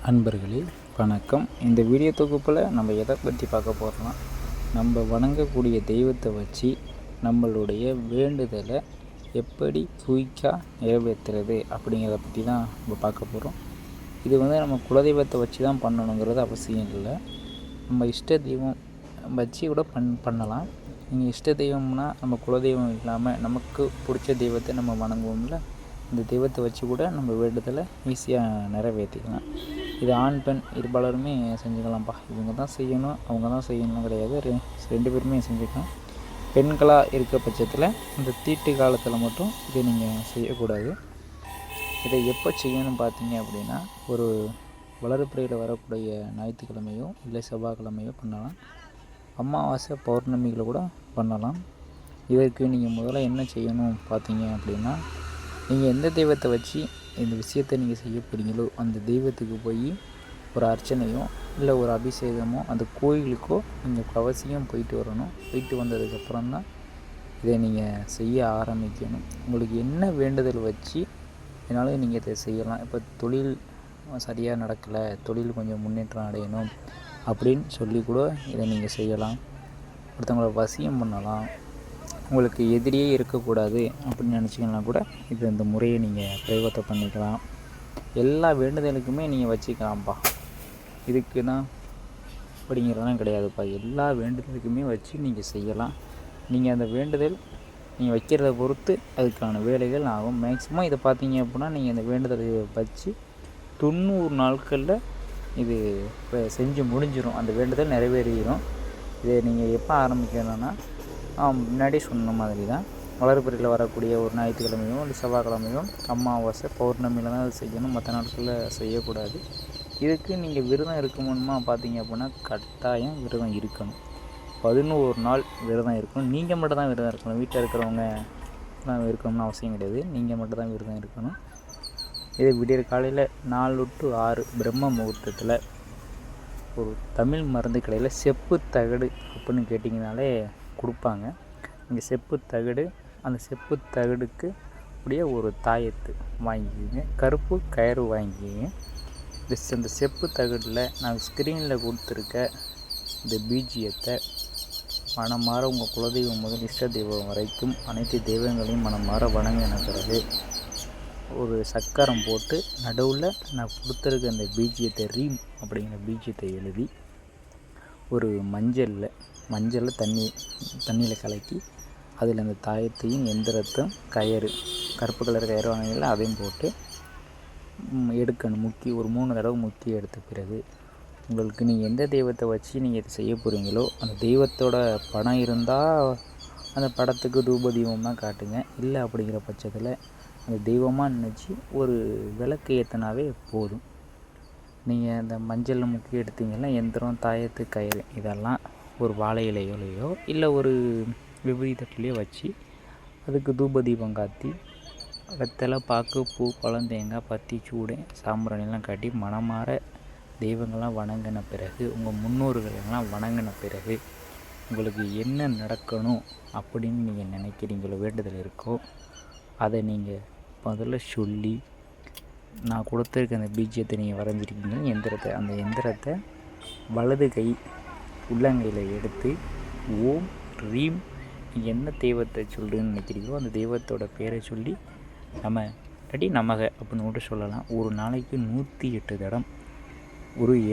அன்பர்களே வணக்கம். இந்த வீடியோ தொகுப்பில் நம்ம எதை பற்றி பார்க்க போகிறோம்னா, நம்ம வணங்கக்கூடிய தெய்வத்தை வச்சு நம்மளுடைய வேண்டுதலை எப்படி குயிக்காக நிறைவேற்றுறது அப்படிங்கிறத பற்றி தான் நம்ம பார்க்க போகிறோம். இது நம்ம குலதெய்வத்தை வச்சு தான் பண்ணணுங்கிறது அவசியம் இல்லை. நம்ம இஷ்ட தெய்வம் வச்சு கூட பண்ணலாம். நீங்கள் இஷ்ட தெய்வம்னா நம்ம குலதெய்வம் இல்லாமல் நமக்கு பிடிச்ச தெய்வத்தை நம்ம வணங்குவோம்ல, இந்த தெய்வத்தை வச்சு கூட நம்ம வேண்டுதலை ஈஸியாக நிறைவேற்றிக்கலாம். இது ஆண் பெண் இருபாலருமே செஞ்சுக்கலாம்ப்பா. இவங்க தான் செய்யணும் அவங்க தான் செய்யணும் கிடையாது. ரெண்டு பேருமே செஞ்சுக்கலாம். பெண்களாக இருக்க பட்சத்தில் இந்த தீட்டு காலத்தில் மட்டும் இதை நீங்கள் செய்யக்கூடாது. இதை எப்போ செய்யணும் பார்த்தீங்க அப்படின்னா, ஒரு வளர்பிறையில் வரக்கூடிய ஞாயிற்றுக்கிழமையோ இல்லை செவ்வாய்க்கிழமையோ பண்ணலாம். அமாவாசை பௌர்ணமிகளை கூட பண்ணலாம். இதற்கு நீங்கள் முதல்ல என்ன செய்யணும் பார்த்தீங்க அப்படின்னா, நீங்கள் எந்த தெய்வத்தை வச்சு இந்த விஷயத்தை நீங்கள் செய்ய போகிறீங்களோ அந்த தெய்வத்துக்கு போய் ஒரு அர்ச்சனையோ இல்லை ஒரு அபிஷேகமோ அந்த கோயிலுக்கோ நீங்கள் அவசியம் போயிட்டு வரணும். போயிட்டு வந்ததுக்கப்புறம் தான் இதை நீங்கள் செய்ய ஆரம்பிக்கணும். உங்களுக்கு என்ன வேண்டுதல் வச்சு என்னாலும் நீங்கள் இதை செய்யலாம். இப்போ தொழில் சரியாக நடக்கலை, தொழில் கொஞ்சம் முன்னேற்றம் அடையணும் அப்படின்னு சொல்லி கூட இதை நீங்கள் செய்யலாம். ஒருத்தவங்களை வசியம் பண்ணலாம். உங்களுக்கு எதிரியே இருக்கக்கூடாது அப்படின்னு நினச்சிங்கன்னா கூட இந்த முறையை நீங்கள் பிரயோகத்தை பண்ணிக்கலாம். எல்லா வேண்டுதலுக்குமே நீங்கள் வச்சுக்கலாம்ப்பா. இதுக்கு தான் அப்படிங்கிறதெல்லாம் கிடையாதுப்பா. எல்லா வேண்டுதலுக்குமே வச்சு நீங்கள் செய்யலாம். நீங்கள் அந்த வேண்டுதல் நீங்கள் வைக்கிறத பொறுத்து அதுக்கான வேலைகள் ஆகும். மேக்ஸிமம் இதை பார்த்தீங்க அப்படின்னா நீங்கள் அந்த வேண்டுதலை வச்சு 90 நாட்களில் இது செஞ்சு முடிஞ்சிடும். அந்த வேண்டுதல் நிறைவேறிடும். இதை நீங்கள் எப்போ ஆரம்பிக்கணும்னா, முன்னாடி சொன்ன மாதிரி தான் வளர்பிறையில் வரக்கூடிய ஒரு ஞாயிற்றுக்கிழமையோ இல்லை செவ்வாய்க்கிழமையோ அமாவாசை பௌர்ணமியில் தான் அது செய்யணும். மற்ற நாட்களில் செய்யக்கூடாது. இதுக்கு நீங்கள் விரதம் இருக்கணுமா பார்த்தீங்க அப்படின்னா, கட்டாயம் விரதம் இருக்கணும். 11 நாள் விரதம் இருக்கணும். நீங்கள் மட்டும் தான் விரதம் இருக்கணும். வீட்டில் இருக்கிறவங்க இருக்கணும்னு அவசியம் கிடையாது. நீங்கள் மட்டும் தான் விரதம் இருக்கணும். இது விடியற் காலையில் 4 to 6 பிரம்ம முகூர்த்தத்தில் ஒரு தமிழ் மருந்து கடையில் செப்பு தகடு அப்படின்னு கேட்டிங்கனாலே கொடுப்பாங்க. இங்கே செப்பு தகடு, அந்த செப்பு தகடுக்கு அப்படியே ஒரு தாயத்து வாங்கிக்கிங்க, கருப்பு கயிறு வாங்கிக்கிங்க. அந்த செப்பு தகடில் நான் ஸ்க்ரீனில் கொடுத்துருக்க இந்த பீஜியத்தை மனமாற உங்கள் குலதெய்வம் முதல் இஷ்ட தெய்வம் வரைக்கும் அனைத்து தெய்வங்களையும் மனமாற வணங்கினது ஒரு சக்கரம் போட்டு நடுவில் நான் கொடுத்துருக்க அந்த பீஜியத்தை ரீம் அப்படிங்கிற பீஜியத்தை எழுதி ஒரு மஞ்சளில் தண்ணியில் கலக்கி அதில் அந்த தாயத்தையும் எந்திரத்தையும் கருப்பு கலர் கயிறு வாங்கியில் அதையும் போட்டு எடுக்கணும். ஒரு 3 தடவை முக்கி எடுத்த பிறகு உங்களுக்கு நீங்கள் எந்த தெய்வத்தை வச்சு நீங்கள் இதை செய்ய போகிறீங்களோ அந்த தெய்வத்தோட படம் இருந்தால் அந்த படத்துக்கு தூப தீபமாக காட்டுங்க. இல்லை அப்படிங்கிற பட்சத்தில் அந்த தெய்வமாக நினச்சி ஒரு விளக்கு ஏற்றினாவே போதும். நீங்கள் அந்த மஞ்சளில் முக்கி எடுத்தீங்கன்னா எந்திரம், தாயத்து, கயிறு இதெல்லாம் ஒரு வாழை இலையோலையோ இல்லை ஒரு விபூதி தட்டிலையோ வச்சு அதுக்கு தூப தீபம் காட்டி வெத்தலை, பாக்கு, பூ, பழம், தேங்காய், பத்தி, சூடை, சாம்பிராணிலாம் காட்டி மனமாற தெய்வங்கள்லாம் வணங்கின பிறகு, உங்கள் முன்னோர்களெல்லாம் வணங்கின பிறகு உங்களுக்கு என்ன நடக்கணும் அப்படின்னு நீங்கள் நினைக்கிறீங்களோ வேண்டுதல் இருக்கோ அதை நீங்கள் முதல்ல சொல்லி, நான் கொடுத்துருக்க அந்த பீஜத்தை நீங்கள் வரைஞ்சிருக்கீங்க அந்த எந்திரத்தை வலது கை உள்ளங்கையில் எடுத்து ஓம் ரீம் நீங்கள் என்ன தெய்வத்தை சொல்கிறீங்கன்னு நினைக்கிறீங்களோ அந்த தெய்வத்தோட பேரை சொல்லி நமக அப்படின்னு கூட சொல்லலாம். ஒரு நாளைக்கு 108 தடம்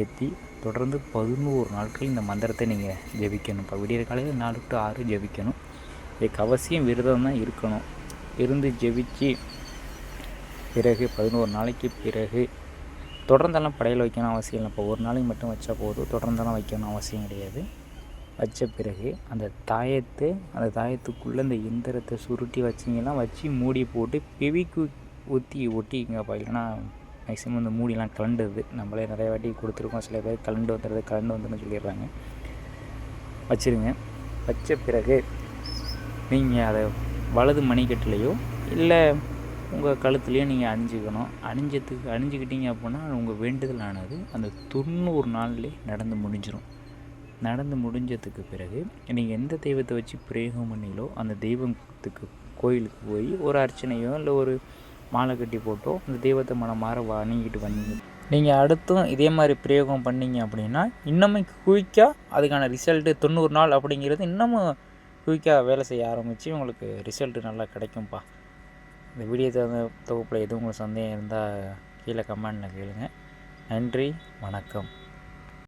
ஏற்றி தொடர்ந்து 11 நாட்கள் இந்த மந்திரத்தை நீங்கள் ஜபிக்கணும். இப்போ விடியற் காலையில் 4 to 6 ஜபிக்கணும். இதுக்கு அவசியம் விரதம் தான் இருக்கணும். இருந்து ஜபிச்சு பிறகு 11 நாளைக்கு பிறகு தொடர்ந்தெல்லாம் படையில் வைக்கணும் அவசியம் இல்லை. இப்போ ஒரு நாளைக்கு மட்டும் வச்சா போதும். தொடர்ந்தெல்லாம் வைக்கணும் அவசியம் கிடையாது. வச்ச பிறகு அந்த தாயத்துக்குள்ளே இந்த எந்திரத்தை சுருட்டி வச்சிங்கன்னா வச்சு மூடி போட்டு பெவிக்கு ஒட்டிங்கப்பா. இல்லைன்னா மேக்ஸிமம் இந்த மூடிலாம் கலண்டுது. நம்மளே நிறைய வாட்டி கொடுத்துருக்கோம். சில பேர் கலண்டு வந்துடுன்னு சொல்லிடுறாங்க. வச்சுருங்க. வச்ச பிறகு நீங்கள் அதை வலது மணிக்கட்டுலையோ இல்லை உங்கள் கழுத்துலேயோ நீங்கள் அணிஞ்சிக்கிட்டீங்க அப்படின்னா உங்கள் வேண்டுதல் ஆனது அந்த 90 நாள்லேயே நடந்து முடிஞ்சதுக்கு பிறகு நீங்கள் எந்த தெய்வத்தை வச்சு பிரயோகம் பண்ணீங்களோ அந்த தெய்வத்துக்கு கோயிலுக்கு போய் ஒரு அர்ச்சனையோ இல்லை ஒரு மாலை கட்டி போட்டோ அந்த தெய்வத்தை மனமாற வணங்கிட்டு நீங்கள் அடுத்தும் இதே மாதிரி பிரயோகம் பண்ணிங்க அப்படின்னா இன்னமும் குயிக்காக அதுக்கான ரிசல்ட்டு 90 நாள் அப்படிங்கிறது இன்னமும் குயிக்காக வேலை செய்ய ஆரம்பித்து உங்களுக்கு ரிசல்ட்டு நல்லா கிடைக்கும்ப்பா. இந்த வீடியோ தொகுப்பில் எதுவும் உங்களுக்கு சந்தேகம் இருந்தால் கீழே கமெண்டில் கேளுங்க. நன்றி, வணக்கம்.